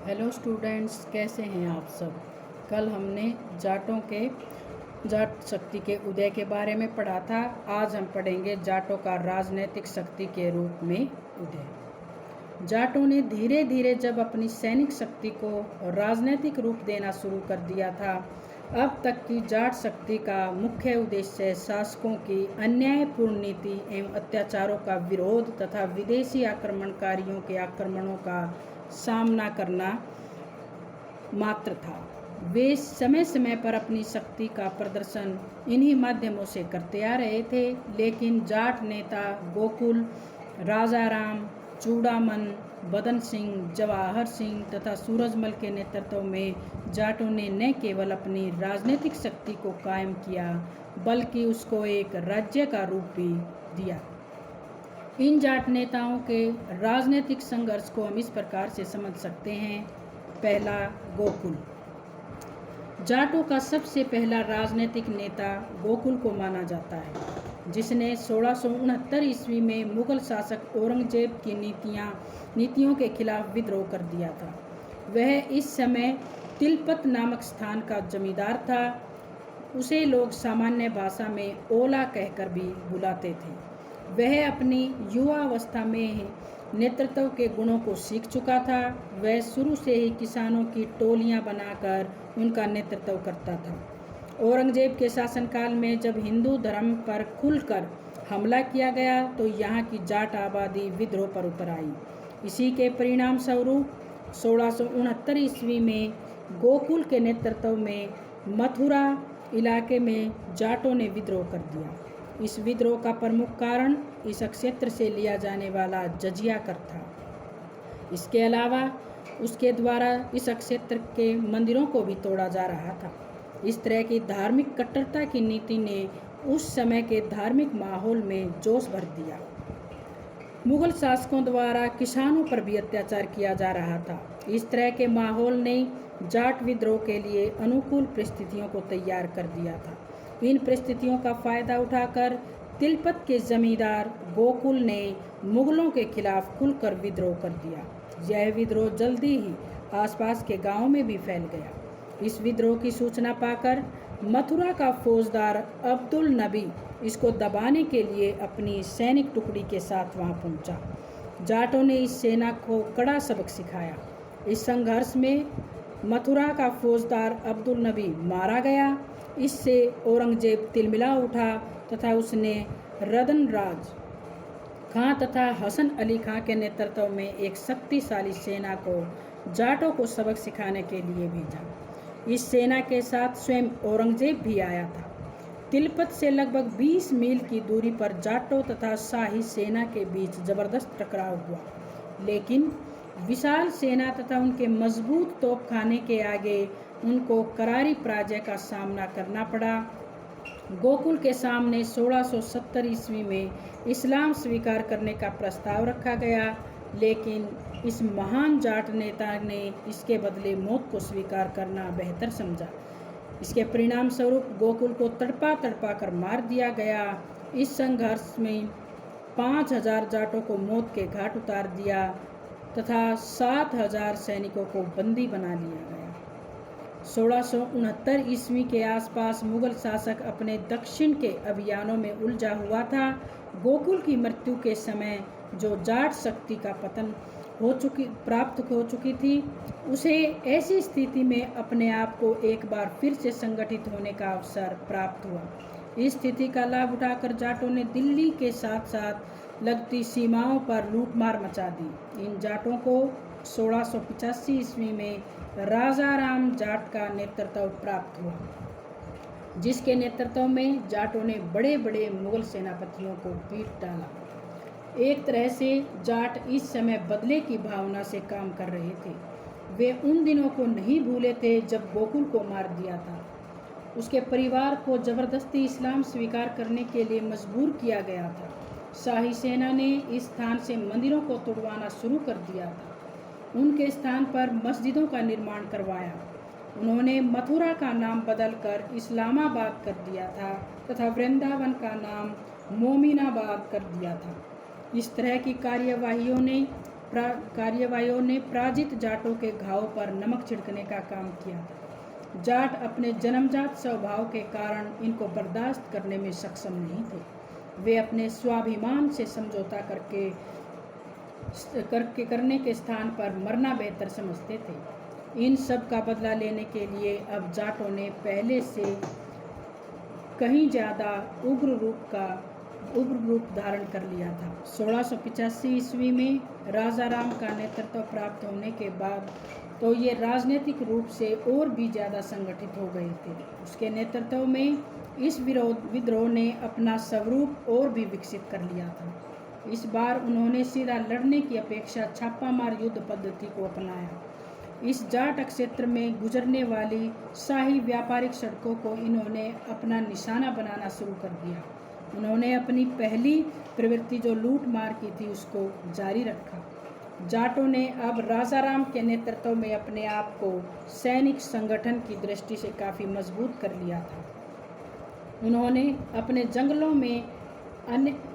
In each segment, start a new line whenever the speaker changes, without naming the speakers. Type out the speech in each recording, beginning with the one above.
Hello students, कैसे हैं आप सब। कल हमने जाट शक्ति के उदय के बारे में पढ़ा था। आज हम पढ़ेंगे जाटों का राजनीतिक शक्ति के रूप में उदय। जाटों ने धीरे धीरे जब अपनी सैनिक शक्ति को राजनीतिक रूप देना शुरू कर दिया था, अब तक की जाट शक्ति का मुख्य उद्देश्य शासकों की अन्यायपूर्ण नीति एवं अत्याचारों का विरोध तथा विदेशी आक्रमणकारियों के आक्रमणों का सामना करना मात्र था। वे समय समय पर अपनी शक्ति का प्रदर्शन इन्हीं माध्यमों से करते आ रहे थे, लेकिन जाट नेता गोकुल, राजाराम, चूड़ामन, बदन सिंह, जवाहर सिंह तथा सूरजमल के नेतृत्व में जाटों ने न केवल अपनी राजनीतिक शक्ति को कायम किया, बल्कि उसको एक राज्य का रूप भी दिया। इन जाट नेताओं के राजनीतिक संघर्ष को हम इस प्रकार से समझ सकते हैं। पहला, गोकुल। जाटों का सबसे पहला राजनीतिक नेता गोकुल को माना जाता है, जिसने 1669 ईस्वी में मुगल शासक औरंगजेब की नीतियों के खिलाफ विद्रोह कर दिया था। वह इस समय तिलपत नामक स्थान का जमींदार था। उसे लोग सामान्य भाषा में ओला कहकर भी बुलाते थे। वह अपनी युवावस्था में नेतृत्व के गुणों को सीख चुका था। वह शुरू से ही किसानों की टोलियां बनाकर उनका नेतृत्व करता था। औरंगजेब के शासनकाल में जब हिंदू धर्म पर खुलकर हमला किया गया, तो यहाँ की जाट आबादी विद्रोह पर उतर आई। इसी के परिणाम स्वरूप 1669 ईस्वी में गोकुल के नेतृत्व में मथुरा इलाके में जाटों ने विद्रोह कर दिया। इस विद्रोह का प्रमुख कारण इस क्षेत्र से लिया जाने वाला जजिया कर था। इसके अलावा उसके द्वारा इस क्षेत्र के मंदिरों को भी तोड़ा जा रहा था। इस तरह की धार्मिक कट्टरता की नीति ने उस समय के धार्मिक माहौल में जोश भर दिया। मुगल शासकों द्वारा किसानों पर भी अत्याचार किया जा रहा था। इस तरह के माहौल ने जाट विद्रोह के लिए अनुकूल परिस्थितियों को तैयार कर दिया था। इन परिस्थितियों का फायदा उठाकर तिलपत के जमींदार गोकुल ने मुगलों के खिलाफ खुलकर विद्रोह कर दिया। यह विद्रोह जल्दी ही आसपास के गांवों में भी फैल गया। इस विद्रोह की सूचना पाकर मथुरा का फौजदार अब्दुल नबी इसको दबाने के लिए अपनी सैनिक टुकड़ी के साथ वहां पहुंचा। जाटों ने इस सेना को कड़ा सबक सिखाया। इस संघर्ष में मथुरा का फौजदार अब्दुल नबी मारा गया। इससे औरंगजेब तिलमिला उठा तथा उसने रतन राज खां तथा हसन अली खां के नेतृत्व में एक शक्तिशाली सेना को जाटों को सबक सिखाने के लिए भेजा। इस सेना के साथ स्वयं औरंगजेब भी आया था। तिलपत से लगभग 20 मील की दूरी पर जाटों तथा शाही सेना के बीच जबरदस्त टकराव हुआ, लेकिन विशाल सेना तथा उनके मजबूत तोपखाने के आगे उनको करारी पराजय का सामना करना पड़ा। गोकुल के सामने 1670 ईस्वी में इस्लाम स्वीकार करने का प्रस्ताव रखा गया, लेकिन इस महान जाट नेता ने इसके बदले मौत को स्वीकार करना बेहतर समझा। इसके परिणाम स्वरूप गोकुल को तड़पा कर मार दिया गया। इस संघर्ष में 5000 जाटों को मौत के घाट उतार दिया तथा 7000 सैनिकों को बंदी बना लिया गया। 1669 ईस्वी के आसपास मुगल शासक अपने दक्षिण के अभियानों में उलझा हुआ था। गोकुल की मृत्यु के समय जो जाट शक्ति का पतन प्राप्त हो चुकी थी, उसे ऐसी स्थिति में अपने आप को एक बार फिर से संगठित होने का अवसर प्राप्त हुआ। इस स्थिति का लाभ उठाकर जाटों ने दिल्ली के साथ साथ लगती सीमाओं पर लूटमार मचा दी। इन जाटों को 1685 ईस्वी में राजाराम जाट का नेतृत्व प्राप्त हुआ, जिसके नेतृत्व में जाटों ने बड़े बड़े मुगल सेनापतियों को पीट डाला। एक तरह से जाट इस समय बदले की भावना से काम कर रहे थे। वे उन दिनों को नहीं भूले थे जब गोकुल को मार दिया था। उसके परिवार को जबरदस्ती इस्लाम स्वीकार करने के लिए मजबूर किया गया था। शाही सेना ने इस स्थान से मंदिरों को तोड़वाना शुरू कर दिया था। उनके स्थान पर मस्जिदों का निर्माण करवाया। उन्होंने मथुरा का नाम बदलकर इस्लामाबाद कर दिया था तथा वृंदावन का नाम मोमिनाबाद कर दिया था। इस तरह की कार्यवाहियों ने कार्यवाहियों ने पराजित जाटों के घावों पर नमक छिड़कने का काम किया था। जाट अपने जन्मजात स्वभाव के कारण इनको बर्दाश्त करने में सक्षम नहीं थे। वे अपने स्वाभिमान से समझौता करने के स्थान पर मरना बेहतर समझते थे। इन सब का बदला लेने के लिए अब जाटों ने पहले से कहीं ज़्यादा उग्र रूप धारण कर लिया था। 1685 ईस्वी में राजा राम का नेतृत्व प्राप्त होने के बाद तो ये राजनीतिक रूप से और भी ज़्यादा संगठित हो गए थे। उसके नेतृत्व में इस विद्रोह ने अपना स्वरूप और भी विकसित कर लिया था। इस बार उन्होंने सीधा लड़ने की अपेक्षा छापामार युद्ध पद्धति को अपनाया। इस जाट क्षेत्र में गुजरने वाली शाही व्यापारिक सड़कों को इन्होंने अपना निशाना बनाना शुरू कर दिया। उन्होंने अपनी पहली प्रवृत्ति जो लूट मार की थी उसको जारी रखा। जाटों ने अब राजा राम के नेतृत्व में अपने आप को सैनिक संगठन की दृष्टि से काफ़ी मजबूत कर लिया था। उन्होंने अपने जंगलों में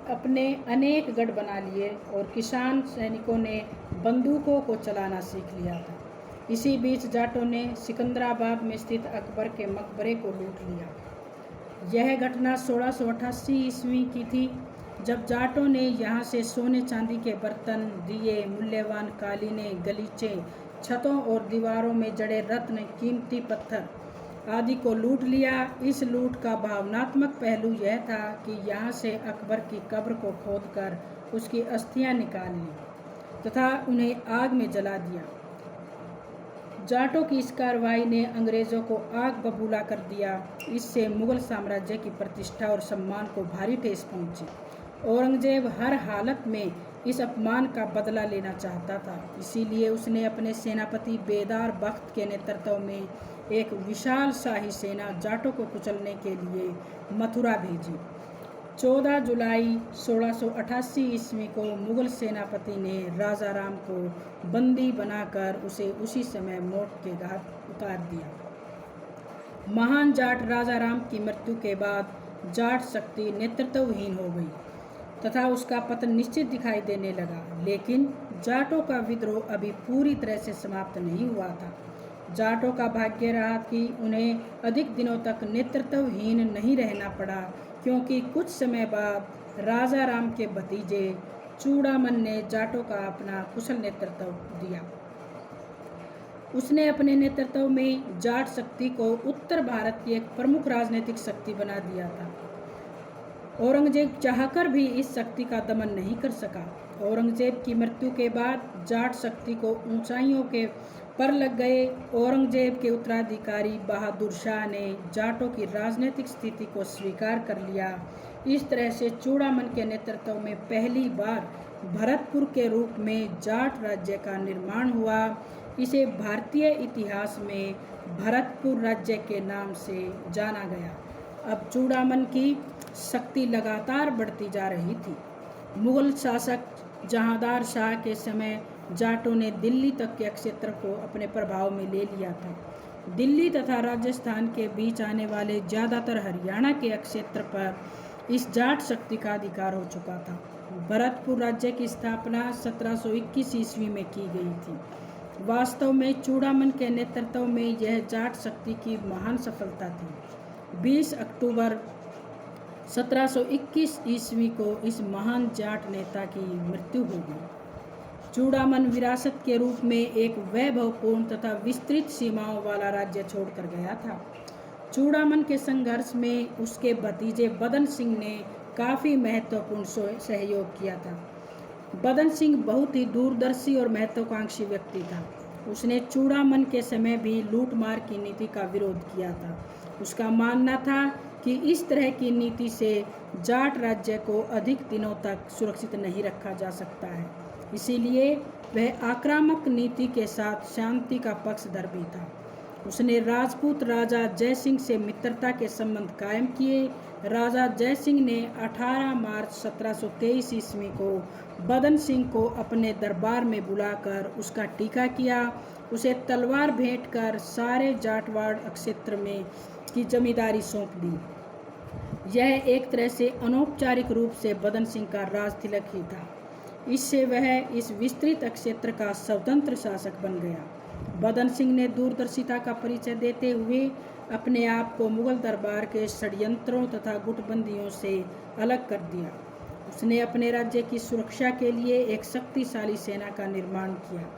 अपने अनेक गढ़ बना लिए और किसान सैनिकों ने बंदूकों को चलाना सीख लिया था। इसी बीच जाटों ने सिकंदराबाद में स्थित अकबर के मकबरे को लूट लिया। यह घटना 1688 ईस्वी की थी, जब जाटों ने यहाँ से सोने चांदी के बर्तन, दिए, मूल्यवान कालीनें, गलीचे, छतों और दीवारों में जड़े रत्न, कीमती पत्थर आदि को लूट लिया। इस लूट का भावनात्मक पहलू यह था कि यहाँ से अकबर की कब्र को खोदकर उसकी अस्थियाँ निकाल ली तथा उन्हें आग में जला दिया। जाटों की इस कार्रवाई ने अंग्रेज़ों को आग बबूला कर दिया। इससे मुगल साम्राज्य की प्रतिष्ठा और सम्मान को भारी ठेस पहुंची। औरंगजेब हर हालत में इस अपमान का बदला लेना चाहता था। इसीलिए उसने अपने सेनापति बेदार बख्त के नेतृत्व में एक विशाल शाही सेना जाटों को कुचलने के लिए मथुरा भेजी। 14 जुलाई 1688 ईस्वी को मुगल सेनापति ने राजा राम को बंदी बनाकर उसे उसी समय मौत के घाट उतार दिया। महान जाट राजा राम की मृत्यु के बाद जाट शक्ति नेतृत्वहीन हो गई तथा उसका पतन निश्चित दिखाई देने लगा। लेकिन जाटों का विद्रोह अभी पूरी तरह से समाप्त नहीं हुआ था। जाटों का भाग्य रहा कि उन्हें अधिक दिनों तक नेतृत्वहीन नहीं रहना पड़ा, क्योंकि कुछ समय बाद राजा राम के भतीजे चूड़ामन ने जाटों का अपना कुशल नेतृत्व दिया। उसने अपने नेतृत्व में जाट शक्ति को उत्तर भारत की एक प्रमुख राजनीतिक शक्ति बना दिया था। औरंगजेब चाहकर भी इस शक्ति का दमन नहीं कर सका। औरंगजेब की मृत्यु के बाद जाट शक्ति को ऊंचाइयों के पर लग गए। औरंगजेब के उत्तराधिकारी बहादुर शाह ने जाटों की राजनीतिक स्थिति को स्वीकार कर लिया। इस तरह से चूड़ामन के नेतृत्व में पहली बार भरतपुर के रूप में जाट राज्य का निर्माण हुआ। इसे भारतीय इतिहास में भरतपुर राज्य के नाम से जाना गया। अब चूड़ामन की शक्ति लगातार बढ़ती जा रही थी। मुगल शासक जहांदार शाह के समय जाटों ने दिल्ली तक के क्षेत्र को अपने प्रभाव में ले लिया था। दिल्ली तथा राजस्थान के बीच आने वाले ज़्यादातर हरियाणा के क्षेत्र पर इस जाट शक्ति का अधिकार हो चुका था। भरतपुर राज्य की स्थापना 1721 ईस्वी में की गई थी। वास्तव में चूड़ामन के नेतृत्व में यह जाट शक्ति की महान सफलता थी। 20 अक्टूबर 1721 ईस्वी को इस महान जाट नेता की मृत्यु हो गई। चूड़ामन विरासत के रूप में एक वैभवपूर्ण तथा विस्तृत सीमाओं वाला राज्य छोड़कर गया था। चूड़ामन के संघर्ष में उसके भतीजे बदन सिंह ने काफ़ी महत्वपूर्ण सहयोग किया था। बदन सिंह बहुत ही दूरदर्शी और महत्वाकांक्षी व्यक्ति था। उसने चूड़ामन के समय भी लूटमार की नीति का विरोध किया था। उसका मानना था कि इस तरह की नीति से जाट राज्य को अधिक दिनों तक सुरक्षित नहीं रखा जा सकता है। इसीलिए वह आक्रामक नीति के साथ शांति का पक्षधर भी था। उसने राजपूत राजा जय सिंह से मित्रता के संबंध कायम किए। राजा जय सिंह ने 18 मार्च 1723 ईस्वी को बदन सिंह को अपने दरबार में बुलाकर उसका टीका किया। उसे तलवार भेंट कर सारे जाटवाड़ क्षेत्र में की जमींदारी सौंप दी। यह एक तरह से अनौपचारिक रूप से बदन सिंह का राज तिलक ही था। इससे वह इस विस्तृत क्षेत्र का स्वतंत्र शासक बन गया। बदन सिंह ने दूरदर्शिता का परिचय देते हुए अपने आप को मुगल दरबार के षड्यंत्रों तथा गुटबंदियों से अलग कर दिया। उसने अपने राज्य की सुरक्षा के लिए एक शक्तिशाली सेना का निर्माण किया।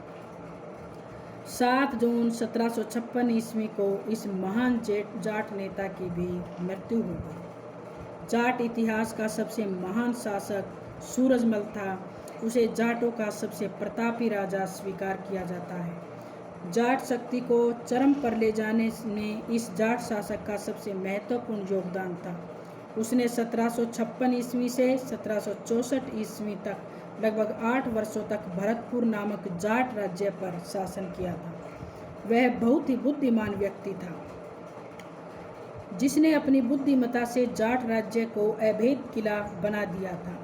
7 जून 1756 ईस्वी को इस महान जाट नेता की भी मृत्यु हो गई। जाट इतिहास का सबसे महान शासक सूरजमल था। उसे जाटों का सबसे प्रतापी राजा स्वीकार किया जाता है। जाट शक्ति को चरम पर ले जाने में इस जाट शासक का सबसे महत्वपूर्ण योगदान था। उसने 1756 ईस्वी से 1764 ईस्वी तक लगभग 8 वर्षों तक भरतपुर नामक जाट राज्य पर शासन किया था। वह बहुत ही बुद्धिमान व्यक्ति था, जिसने अपनी बुद्धिमत्ता से जाट राज्य को अभेद किला बना दिया था।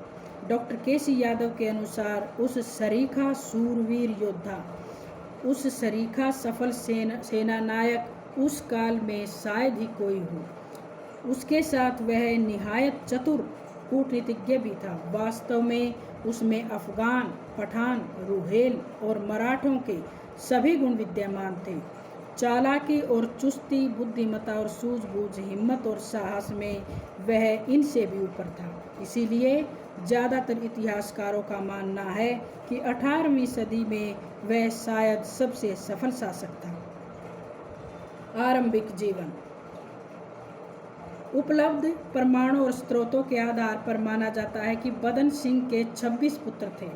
डॉक्टर केसी यादव के अनुसार उस सरीखा सूरवीर योद्धा, उस सरीखा सफल सेना नायक उस काल में शायद ही कोई हो। उसके साथ वह निहायत चतुर कूटनीतिज्ञ भी था। वास्तव में उसमें अफगान, पठान, रुहेल और मराठों के सभी गुण विद्यमान थे। चालाकी और चुस्ती, बुद्धिमत्ता और सूझबूझ, हिम्मत और साहस में वह इनसे भी ऊपर था। इसीलिए ज़्यादातर इतिहासकारों का मानना है कि 18वीं सदी में वह शायद सबसे सफल शासक था। आरंभिक जीवन। उपलब्ध प्रमाणों और स्रोतों के आधार पर माना जाता है कि बदन सिंह के 26 पुत्र थे,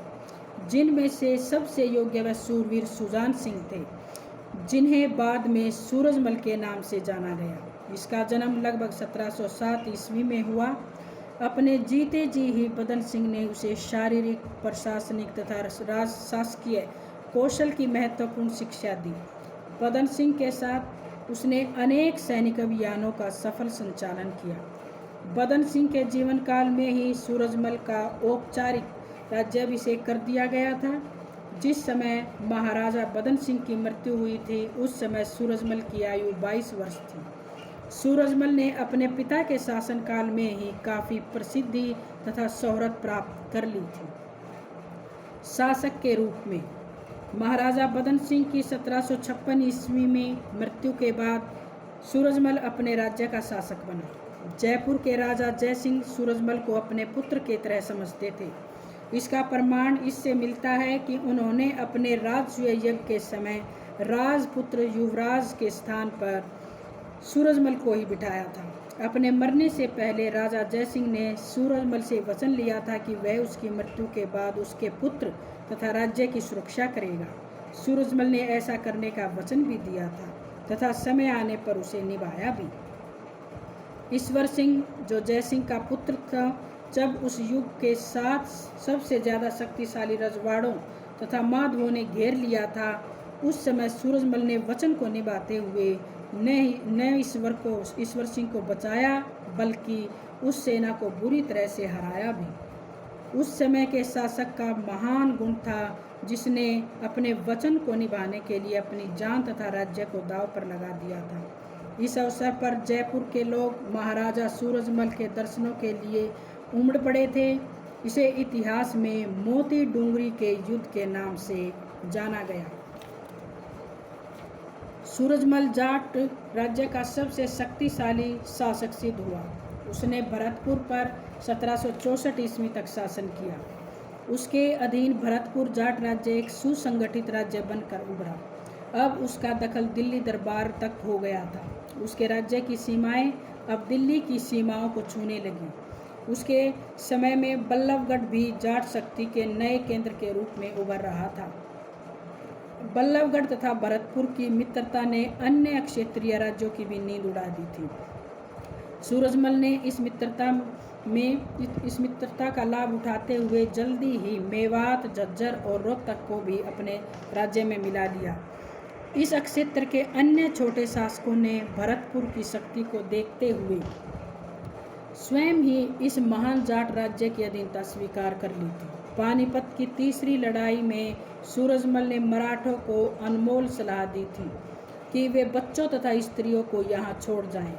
जिनमें से सबसे योग्य व सूरवीर सुजान सिंह थे, जिन्हें बाद में सूरजमल के नाम से जाना गया। इसका जन्म लगभग 1707 ईस्वी में हुआ। अपने जीते जी ही बदन सिंह ने उसे शारीरिक, प्रशासनिक तथा राजशासकीय कौशल की महत्वपूर्ण शिक्षा दी। बदन सिंह के साथ उसने अनेक सैनिक अभियानों का सफल संचालन किया। बदन सिंह के जीवन काल में ही सूरजमल का औपचारिक राज्याभिषेक कर दिया गया था। जिस समय महाराजा बदन सिंह की मृत्यु हुई थी, उस समय सूरजमल की आयु 22 वर्ष थी। सूरजमल ने अपने पिता के शासनकाल में ही काफ़ी प्रसिद्धि तथा शोहरत प्राप्त कर ली थी। शासक के रूप में महाराजा बदन सिंह की 1756 ईस्वी में मृत्यु के बाद सूरजमल अपने राज्य का शासक बना। जयपुर के राजा जयसिंह सूरजमल को अपने पुत्र की तरह समझते थे। इसका प्रमाण इससे मिलता है कि उन्होंने अपने राजसूय यज्ञ के समय राजपुत्र युवराज के स्थान पर सूरजमल को ही बिठाया था। अपने मरने से पहले राजा जयसिंह ने सूरजमल से वचन लिया था कि वह उसकी मृत्यु के बाद उसके पुत्र तथा राज्य की सुरक्षा करेगा। सूरजमल ने ऐसा करने का वचन भी दिया था तथा समय आने पर उसे निभाया भी। ईश्वर सिंह, जो जयसिंह का पुत्र था, जब उस युग के 7 सबसे ज़्यादा शक्तिशाली रजवाड़ों तथा माधवों ने घेर लिया था, उस समय सूरजमल ने वचन को निभाते हुए न ईश्वर सिंह को बचाया, बल्कि उस सेना को बुरी तरह से हराया भी। उस समय के शासक का महान गुण था, जिसने अपने वचन को निभाने के लिए अपनी जान तथा राज्य को दांव पर लगा दिया था। इस अवसर पर जयपुर के लोग महाराजा सूरजमल के दर्शनों के लिए उमड़ पड़े थे। इसे इतिहास में मोती डूंगरी के युद्ध के नाम से जाना गया। सूरजमल जाट राज्य का सबसे शक्तिशाली शासक सिद्ध हुआ। उसने भरतपुर पर 1764 ईस्वी तक शासन किया। उसके अधीन भरतपुर जाट राज्य एक सुसंगठित राज्य बनकर उभरा। अब उसका दखल दिल्ली दरबार तक हो गया था। उसके राज्य की सीमाएं अब दिल्ली की सीमाओं को छूने लगी। उसके समय में बल्लभगढ़ भी जाट शक्ति के नए केंद्र के रूप में उभर रहा था। बल्लभगढ़ तथा भरतपुर की मित्रता ने अन्य क्षेत्रीय राज्यों की भी नींद उड़ा दी थी। सूरजमल ने इस मित्रता का लाभ उठाते हुए जल्दी ही मेवात, झज्जर और रोहतक को भी अपने राज्य में मिला लिया। इस क्षेत्र के अन्य छोटे शासकों ने भरतपुर की शक्ति को देखते हुए स्वयं ही इस महान जाट राज्य की अधीनता स्वीकार कर ली थी। पानीपत की तीसरी लड़ाई में सूरजमल ने मराठों को अनमोल सलाह दी थी कि वे बच्चों तथा स्त्रियों को यहाँ छोड़ जाएं,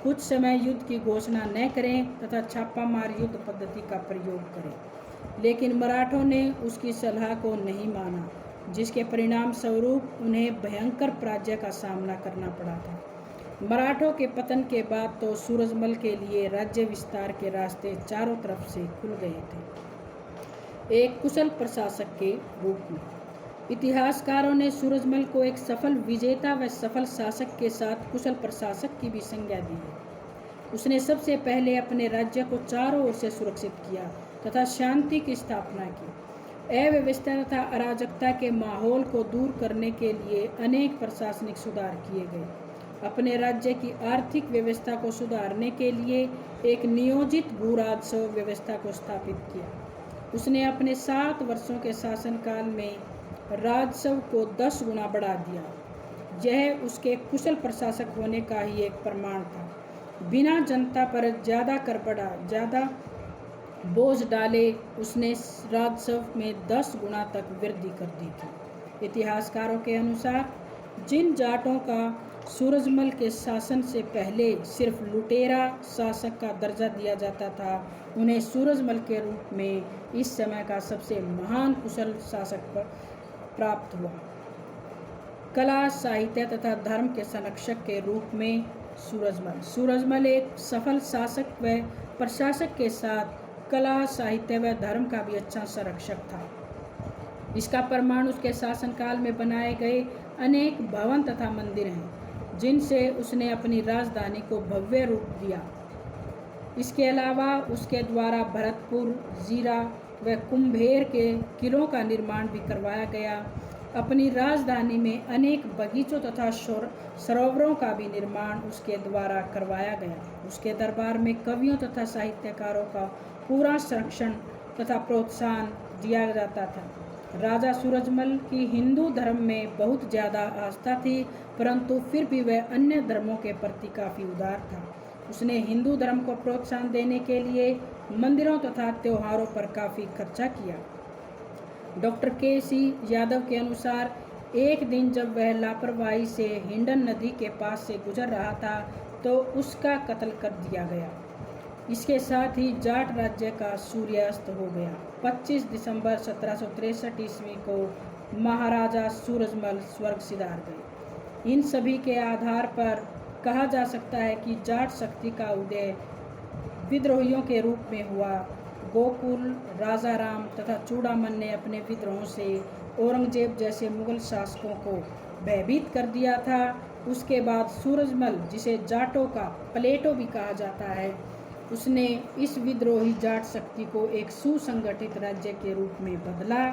कुछ समय युद्ध की घोषणा न करें तथा छापामार युद्ध पद्धति का प्रयोग करें। लेकिन मराठों ने उसकी सलाह को नहीं माना, जिसके परिणाम स्वरूप उन्हें भयंकर पराजय का सामना करना पड़ा था। मराठों के पतन के बाद तो सूरजमल के लिए राज्य विस्तार के रास्ते चारों तरफ से खुल गए थे। एक कुशल प्रशासक के रूप में इतिहासकारों ने सूरजमल को एक सफल विजेता व सफल शासक के साथ कुशल प्रशासक की भी संज्ञा दी है। उसने सबसे पहले अपने राज्य को चारों ओर से सुरक्षित किया तथा शांति की स्थापना की। अव्यवस्था तथा अराजकता के माहौल को दूर करने के लिए अनेक प्रशासनिक सुधार किए गए। अपने राज्य की आर्थिक व्यवस्था को सुधारने के लिए एक नियोजित भू राजस्व व्यवस्था को स्थापित किया। उसने अपने 7 वर्षों के शासनकाल में राजस्व को 10 गुना बढ़ा दिया। यह उसके कुशल प्रशासक होने का ही एक प्रमाण था। बिना जनता पर ज़्यादा कर बढ़ा, ज़्यादा बोझ डाले उसने राजस्व में 10 गुना तक वृद्धि कर दी थी। इतिहासकारों के अनुसार जिन जाटों का सूरजमल के शासन से पहले सिर्फ लुटेरा शासक का दर्जा दिया जाता था, उन्हें सूरजमल के रूप में इस समय का सबसे महान कुशल शासक प्राप्त हुआ। कला, साहित्य तथा धर्म के संरक्षक के रूप में सूरजमल एक सफल शासक व प्रशासक के साथ कला, साहित्य व धर्म का भी अच्छा संरक्षक था। इसका प्रमाण उसके शासनकाल में बनाए गए अनेक भवन तथा मंदिर हैं, जिनसे उसने अपनी राजधानी को भव्य रूप दिया। इसके अलावा उसके द्वारा भरतपुर, जीरा व कुंभेर के किलों का निर्माण भी करवाया गया। अपनी राजधानी में अनेक बगीचों तथा सरोवरों का भी निर्माण उसके द्वारा करवाया गया। उसके दरबार में कवियों तथा साहित्यकारों का पूरा संरक्षण तथा प्रोत्साहन दिया जाता था। राजा सूरजमल की हिंदू धर्म में बहुत ज़्यादा आस्था थी, परंतु फिर भी वह अन्य धर्मों के प्रति काफ़ी उदार था। उसने हिंदू धर्म को प्रोत्साहन देने के लिए मंदिरों तथा त्योहारों पर काफ़ी खर्चा किया। Doctor KC. यादव के अनुसार एक दिन जब वह लापरवाही से हिंडन नदी के पास से गुजर रहा था तो उसका कत्ल कर दिया गया। इसके साथ ही जाट राज्य का सूर्यास्त हो गया। 25 दिसंबर 1763 ईस्वी को महाराजा सूरजमल स्वर्ग सिधार गए। इन सभी के आधार पर कहा जा सकता है कि जाट शक्ति का उदय विद्रोहियों के रूप में हुआ। गोकुल, राजाराम तथा चूड़ामन ने अपने विद्रोहों से औरंगजेब जैसे मुगल शासकों को भयभीत कर दिया था। उसके बाद सूरजमल, जिसे जाटों का प्लेटो भी कहा जाता है, उसने इस विद्रोही जाट शक्ति को एक सुसंगठित राज्य के रूप में बदला।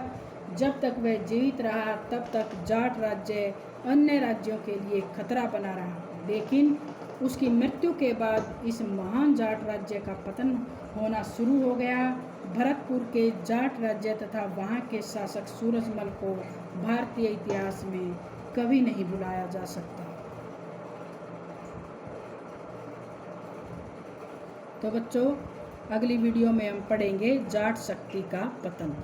जब तक वह जीवित रहा तब तक जाट राज्य अन्य राज्यों के लिए खतरा बना रहा, लेकिन उसकी मृत्यु के बाद इस महान जाट राज्य का पतन होना शुरू हो गया। भरतपुर के जाट राज्य तथा वहाँ के शासक सूरजमल को भारतीय इतिहास में कभी नहीं भुलाया जा सकता। तो बच्चों, अगली वीडियो में हम पढ़ेंगे जाट शक्ति का पतन।